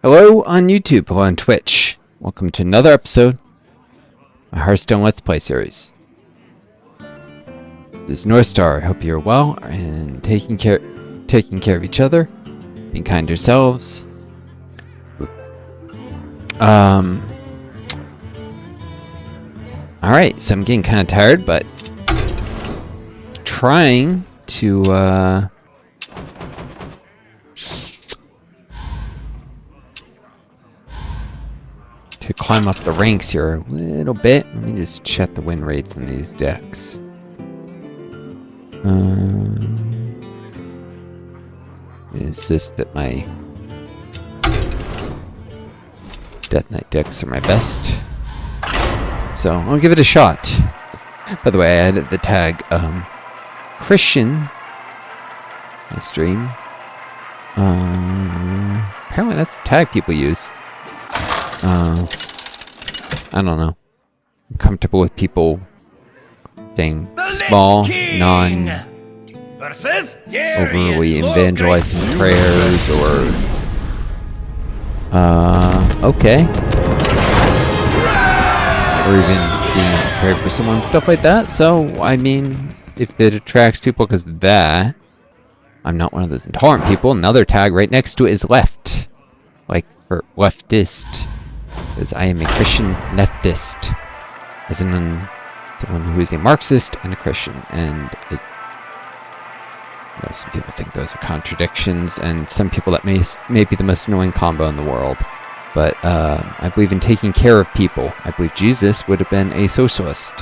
Hello on YouTube, hello on Twitch. Welcome to another episode of my Hearthstone Let's Play series. This is Northstar. I hope you're well and taking care of each other, being kind to yourselves. Alright, so I'm getting kind of tired, but trying to climb up the ranks here a little bit. Let me just check the win rates in these decks. Is this that my Death Knight decks are my best? So I'll give it a shot. By the way, I added the tag Christian my stream. Apparently that's the tag people use. I don't know. I'm comfortable with people saying small, non-overly evangelizing prayers, or okay. Or even being prepared for someone, stuff like that. So, I mean, if it attracts people because of that, I'm not one of those intolerant people. Another tag right next to it is left. Like, for leftist. Because I am a Christian leftist, as in someone who is a Marxist and a Christian, and I know some people think those are contradictions, and some people that may be the most annoying combo in the world. But I believe in taking care of people. I believe Jesus would have been a socialist,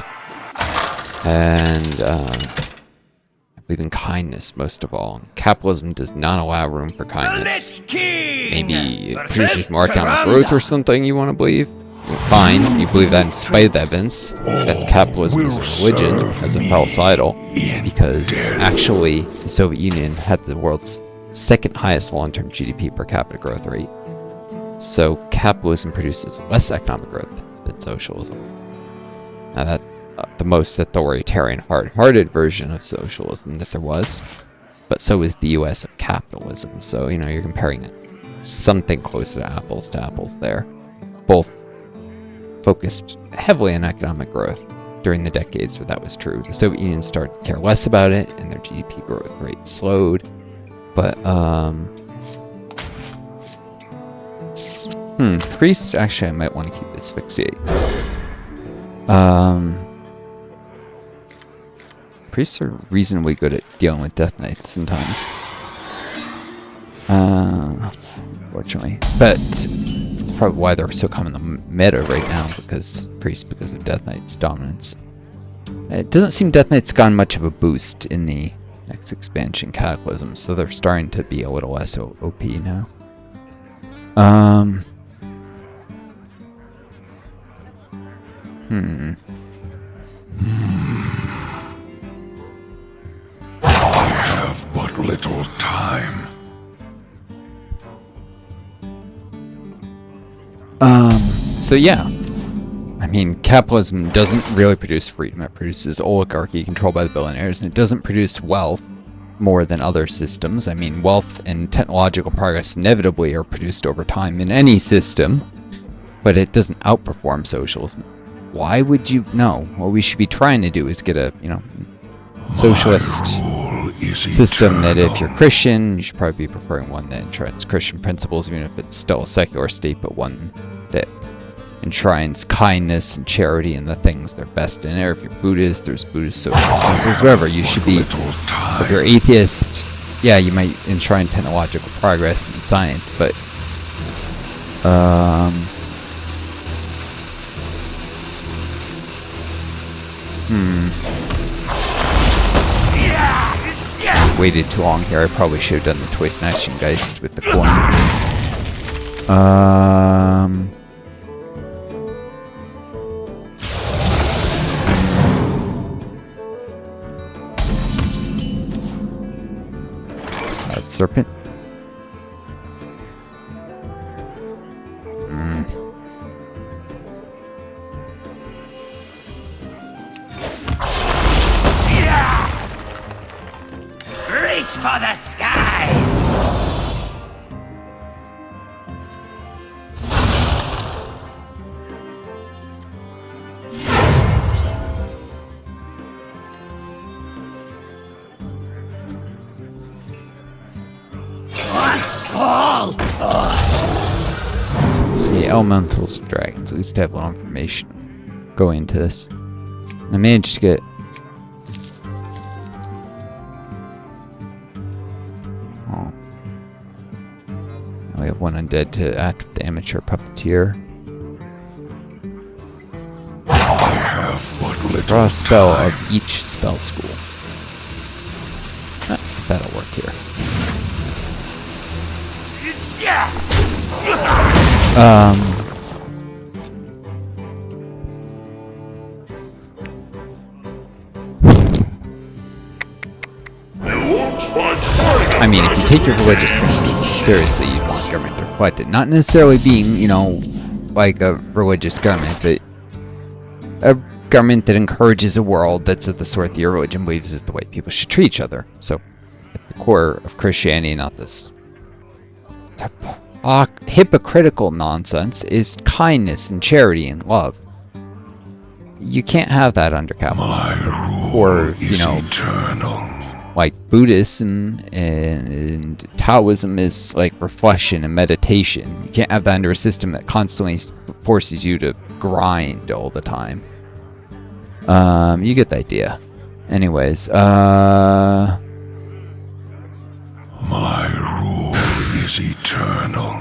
and I believe in kindness most of all. Capitalism does not allow room for kindness. Maybe it produces more economic growth or something you want to believe. Fine, you believe that in spite of the evidence. That's capitalism as a religion, as a false idol. Because actually, the Soviet Union had the world's second highest long-term GDP per capita growth rate. So capitalism produces less economic growth than socialism. Now that the most authoritarian, hard-hearted version of socialism that there was. But so is the US of capitalism. So, you know, you're comparing it. Something closer to apples there. Both focused heavily on economic growth during the decades where that was true. The Soviet Union started to care less about it, and their GDP growth rate slowed. But, priests, actually I might want to keep this asphyxiate. Priests are reasonably good at dealing with Death Knights sometimes. Unfortunately. But it's probably why they're so common in the meta right now, because of Death Knight's dominance. It doesn't seem Death Knight's gotten much of a boost in the next expansion, Cataclysm, so they're starting to be a little less OP now. I have but little time. So yeah. I mean, capitalism doesn't really produce freedom. It produces oligarchy controlled by the billionaires, and it doesn't produce wealth more than other systems. I mean, wealth and technological progress inevitably are produced over time in any system, but it doesn't outperform socialism. Why would you? No. What we should be trying to do is get a, socialist system that if you're Christian, you should probably be preferring one that enshrines Christian principles, even if it's still a secular state, but one that enshrines kindness and charity and the things they're best in there. If you're Buddhist, there's Buddhist social systems, whatever. You should be, if you're atheist, yeah, you might enshrine technological progress and science, but, waited too long here. I probably should have done the Toy Snatching Geist with the coin. Serpent. Reach for the skies! So the elementals of dragons. At least I have a little information going into this. I managed to get. Oh. We have one undead to act with the amateur puppeteer. I have but little Draw a spell time. of each spell school. That'll work here. I mean, if you take your religious courses seriously, you'd want government to reflect it. Not necessarily being, you know, like a religious government, but a government that encourages a world that's at the sort that your religion believes is the way people should treat each other. So, at the core of Christianity, not this hypocritical nonsense, is kindness and charity and love. You can't have that under capitalism. My rule Or, you is know, eternal. like Buddhism and Taoism is like reflection and meditation. You can't have that under a system that constantly forces you to grind all the time. You get the idea. Anyways, My rule is eternal.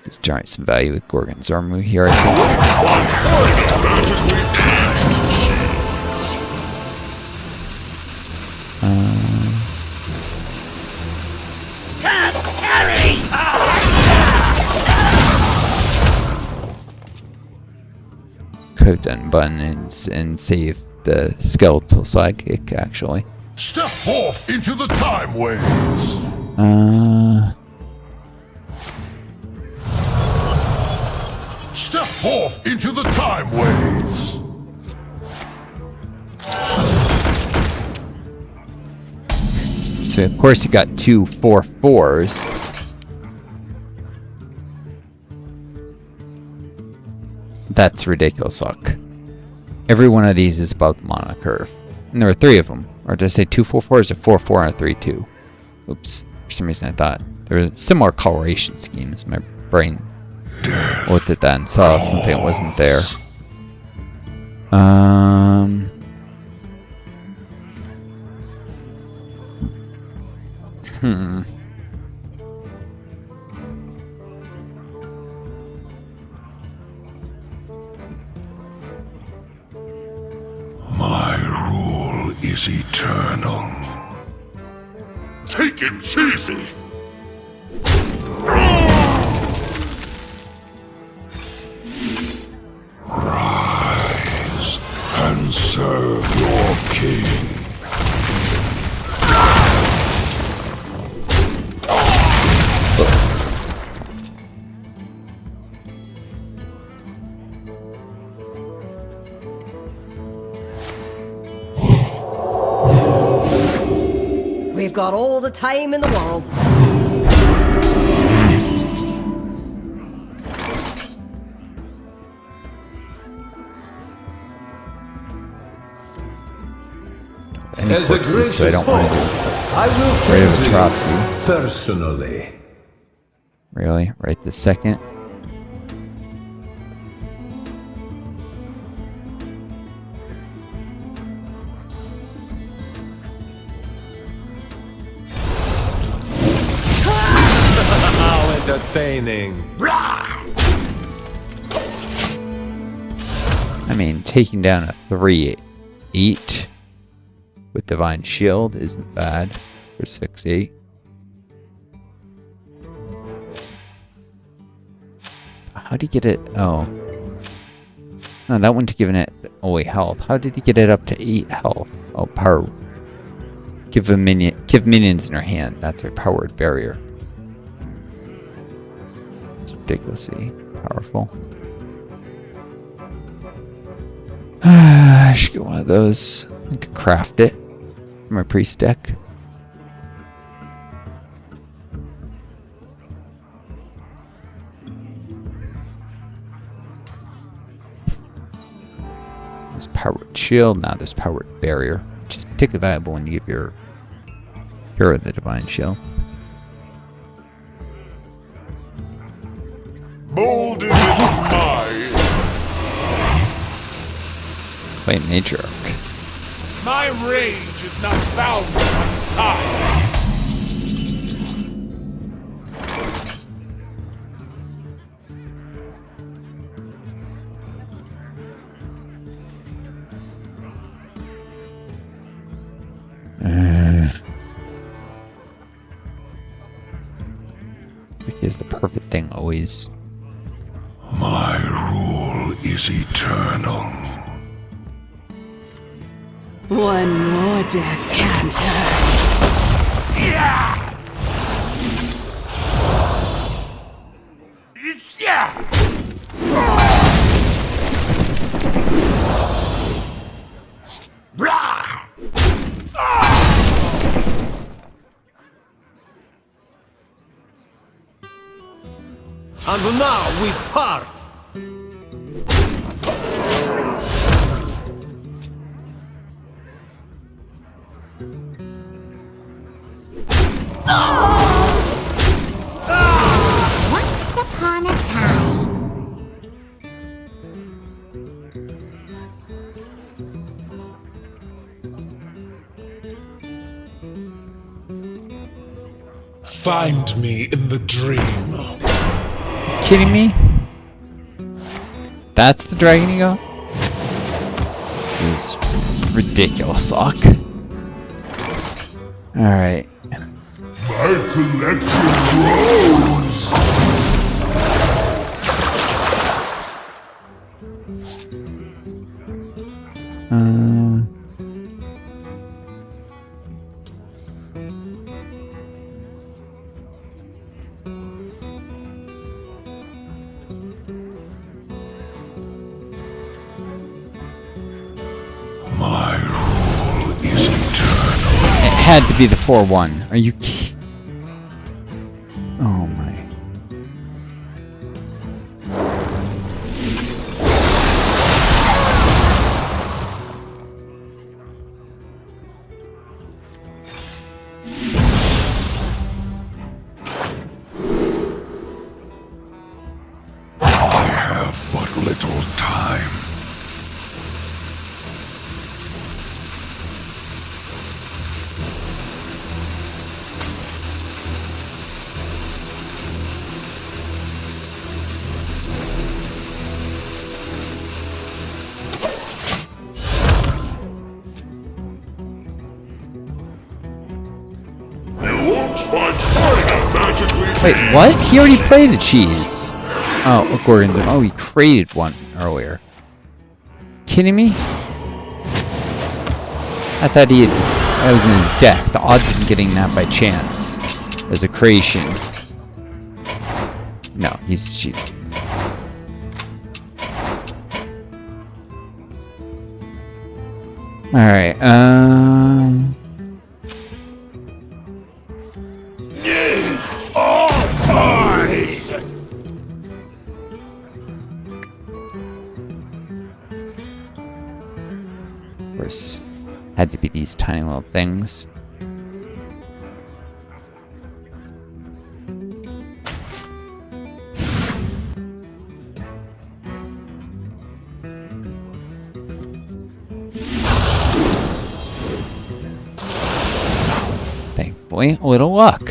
Let's generate some value with Gorgon's armor here, I think. Could have done button and save the skeletal sidekick, actually. Step forth into the time waves. Step forth into the time waves. So of course you got 2 4/4s. That's ridiculous luck. Every one of these is above the mana curve. And there are 3 of them. Or did I say 2 4/4s or 4/4 and a 3/2? Oops. For some reason I thought there were similar coloration schemes. My brain looked at that and saw something that wasn't there. My rule is eternal. Take it cheesy. Rise and serve your king. We've got all the time in the world. As a gracious so I don't want to host, do I will Ray of tend to Atrocity. you personally. Really? Right this second? How entertaining. I mean, taking down a 3/8 with Divine Shield isn't bad for 6/8. How did he get it? Oh. No, that wouldn't have given it only health. How did he get it up to 8 health? Oh, power. Give minions in her hand. That's her powered barrier. It's ridiculously powerful. I should get one of those. I could craft it from my priest deck. There's powered shield. Now there's powered barrier, which is particularly valuable when you give your hero the divine shield. Molded in my Play matriarch. My rage is not bound by my size. Is the perfect thing always? My rule is eternal. One more death can't hurt. Yeah! Yeah! And now we part. Once upon a time. Find me in the dream. Kidding me? That's the dragon you got? This is ridiculous, Ock. Alright. My collection grows. My rule is eternal. It had to be the 4-1. Are you kidding? Oh my. I have but little time. You won't find fire magically. Wait, what? He already played a cheese. Oh, a Gorgonzola. Oh, he created one earlier. Kidding me? I thought he had... That was in his deck. The odds of him getting that by chance as a creation. No, he's cheating. Alright, of course, had to be these tiny little things. Thankfully, a little luck.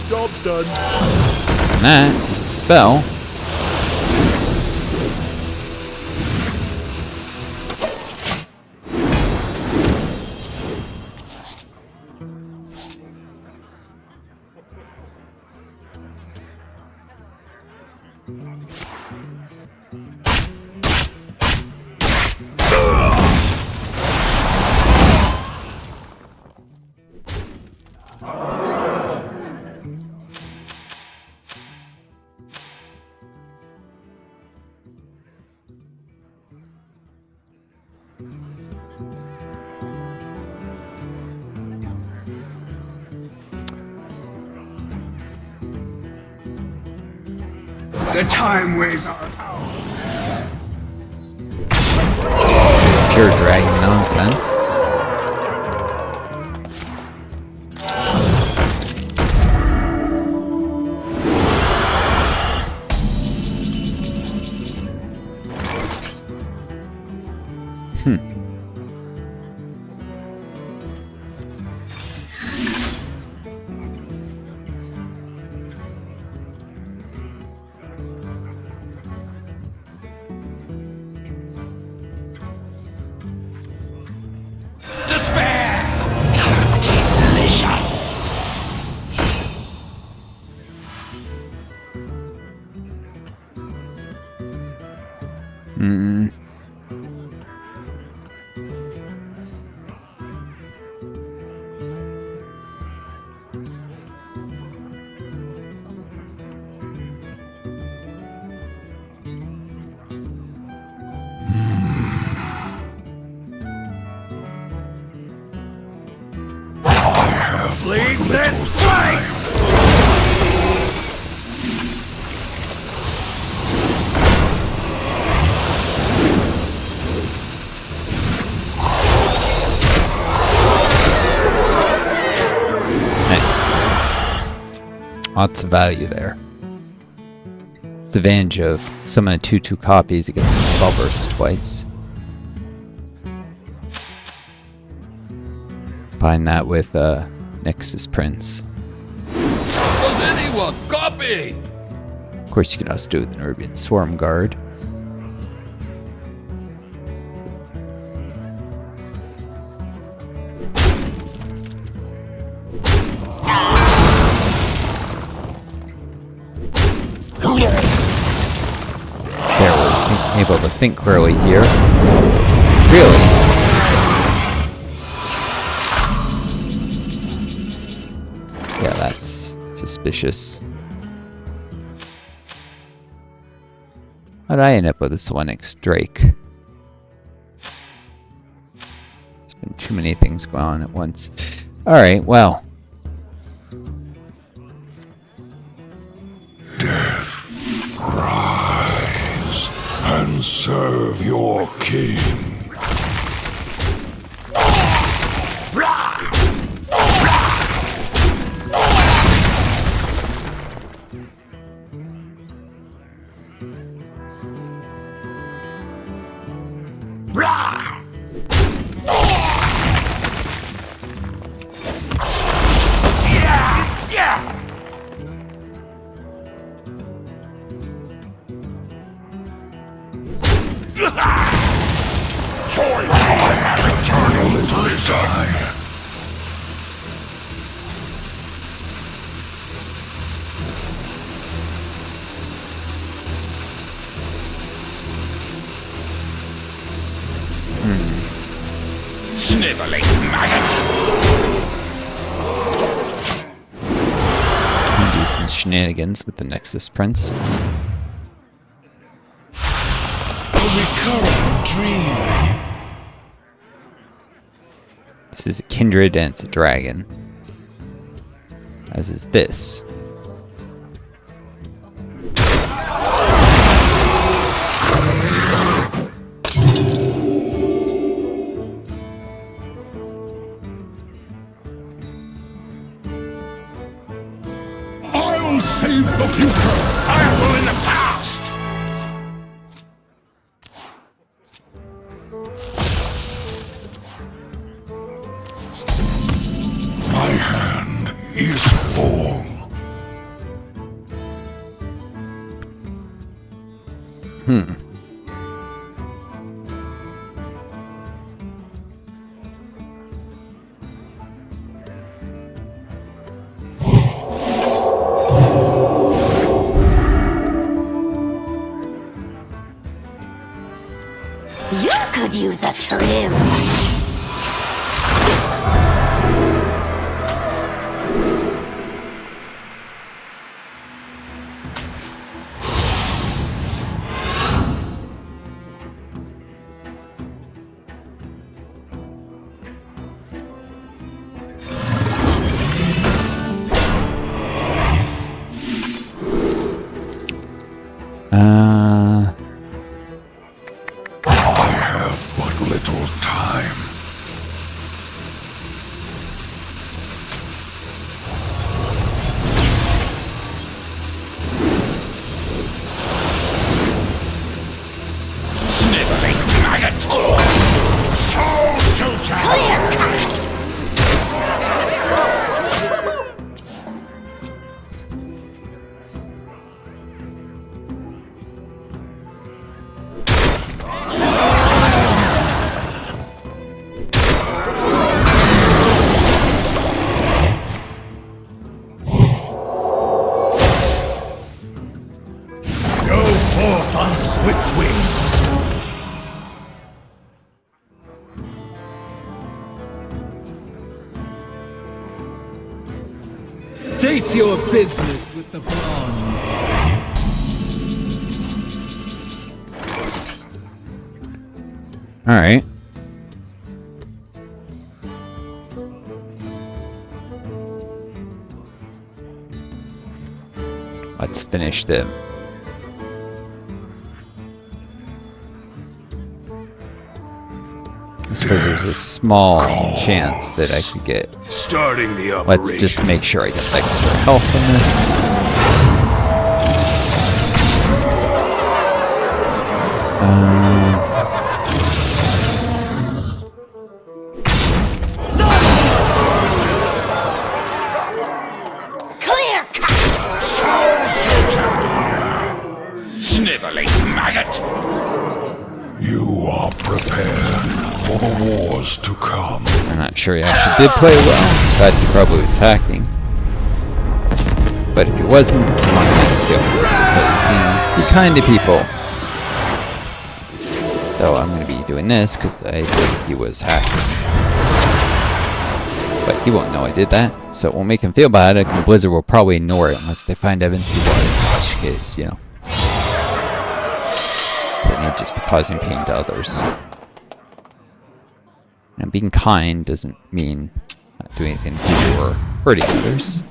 Job done. And that is a spell. The time weighs our Pure dragon nonsense. Bleed this twice! Nice. Lots of value there. The advantage of summon 2/2 copies against the spell burst twice. Combine that with Nexus Prince. Does anyone copy? Of course, you can also do it with an Urban Swarm Guard. There, we're able to think clearly here. Really? Yeah, that's suspicious. How'd I end up with this Lennox Drake? There's been too many things going on at once. Alright, well. death. Rise and serve your king. Eternal desire. Sniveling maggot! Do some shenanigans with the Nexus Prince. A recurring dream. This is a kindred and it's a dragon. As is this. I'll save the future. I will in the past! My hand is full. You could use a trim. have but little time. Sniveling maggot! Soul shooter! Go forth on swift wings! State your business with the bronze. All right. Let's finish them. I suppose there's a small chance that I could get. Starting the operation. Let's just make sure I get extra health from this. Clear cut! Sniveling maggot! You are prepared for the wars to come. I'm not sure he actually did play well. In fact, he probably was hacking. But if he wasn't, I want to make him feel good because, you know, be kind to people. So I'm going to be doing this because I think he was hacking. But he won't know I did that, so it won't make him feel bad. And Blizzard will probably ignore it unless they find evidence he was, in which case, you know, then he'd just be causing pain to others. And being kind doesn't mean not doing anything to people or hurting others.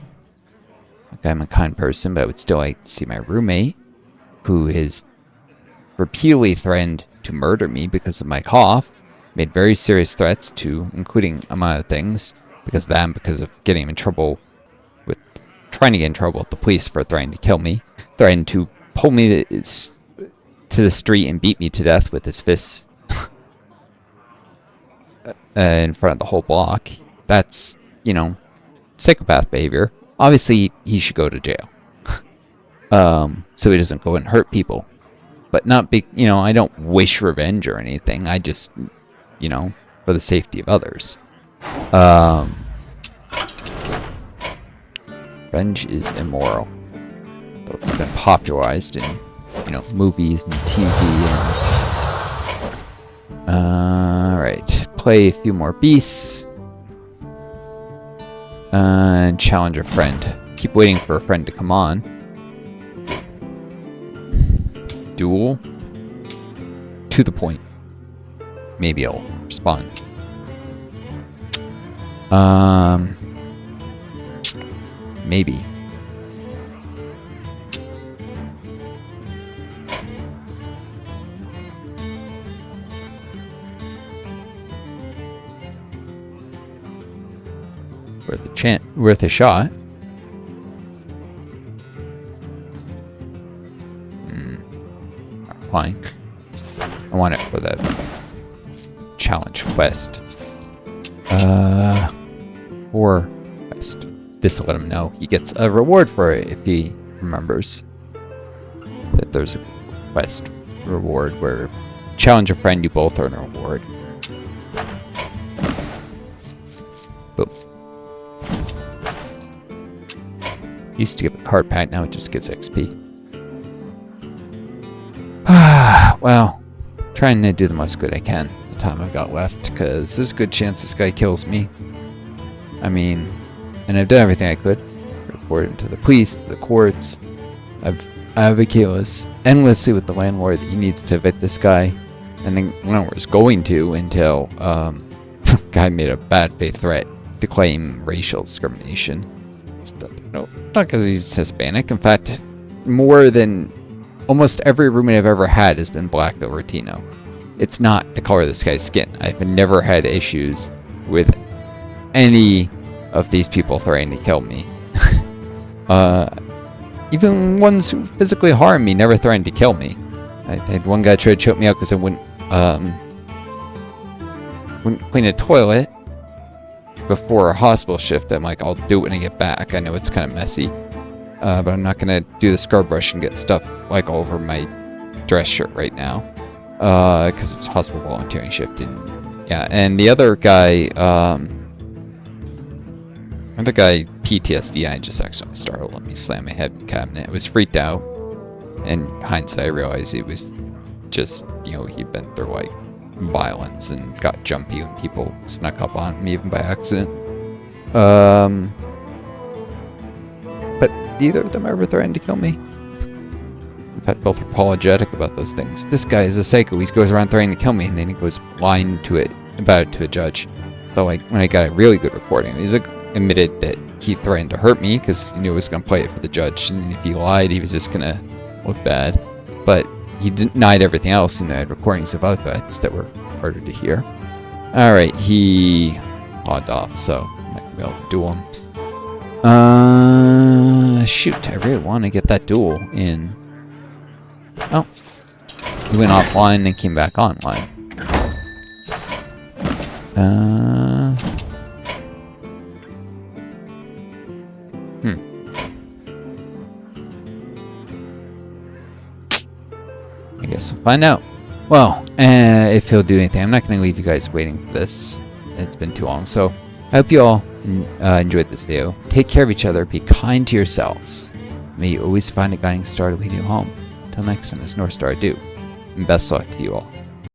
Like, I'm a kind person, but I would still like to see my roommate, who has repeatedly threatened to murder me because of my cough, made very serious threats to, including among other things, because of that and because of getting him in trouble with, trying to get in trouble with the police for threatening to kill me, threatened to pull me to the street and beat me to death with his fists in front of the whole block. That's, you know, psychopath behavior. Obviously, he should go to jail. So he doesn't go and hurt people. But not big, you know, I don't wish revenge or anything. I just, you know, for the safety of others. Revenge is immoral. Though it's been popularized in, you know, movies and TV. Alright, play a few more beasts. And challenge a friend. Keep waiting for a friend to come on. Duel. To the point. Maybe I'll respond. Maybe. Worth a shot. Not applying. I want it for the challenge quest. Or quest. This will let him know he gets a reward for it if he remembers that there's a quest reward where challenge a friend, you both earn a reward. Boom. Used to give a card pack, now it just gives XP. Well, trying to do the most good I can the time I've got left, because there's a good chance this guy kills me. I mean, and I've done everything I could. Report him to the police, to the courts. I've advocated endlessly with the landlord that he needs to evict this guy. And then when I was going to, until guy made a bad faith threat to claim racial discrimination. No, not because he's Hispanic. In fact, more than almost every roommate I've ever had has been black or Latino. it's not the color of this guy's skin. I've never had issues with any of these people threatening to kill me. Even ones who physically harmed me never threatened to kill me. I had one guy try to choke me out because I wouldn't clean a toilet before a hospital shift. I'm like, I'll do it when I get back. I know it's kind of messy, but I'm not gonna do the scrub brush and get stuff like all over my dress shirt right now, because it's hospital volunteering shift. And yeah, and the other guy, PTSD. I just accidentally started. Let me slam my head in the cabinet. I was freaked out. In hindsight, I realized it was just, you know, he'd been through like violence and got jumpy when people snuck up on me even by accident. But neither of them ever threatened to kill me. In fact, both are apologetic about those things. This guy is a psycho. He goes around threatening to kill me, and then he goes lying about it to a judge. So like when I got a really good recording, he's like admitted that he threatened to hurt me because he knew he was going to play it for the judge, and if he lied, he was just going to look bad. But he denied everything else, and I had recordings of other threats that were harder to hear. Alright, he logged off, so I'm not going to be able to duel him. Shoot, I really want to get that duel in. Oh. He went offline and came back online. I guess we'll find out. Well, if he'll do anything, I'm not going to leave you guys waiting for this. It's been too long. So, I hope you all enjoyed this video. Take care of each other. Be kind to yourselves. May you always find a guiding star to lead you home. Until next time, it's Northstar. And best luck to you all.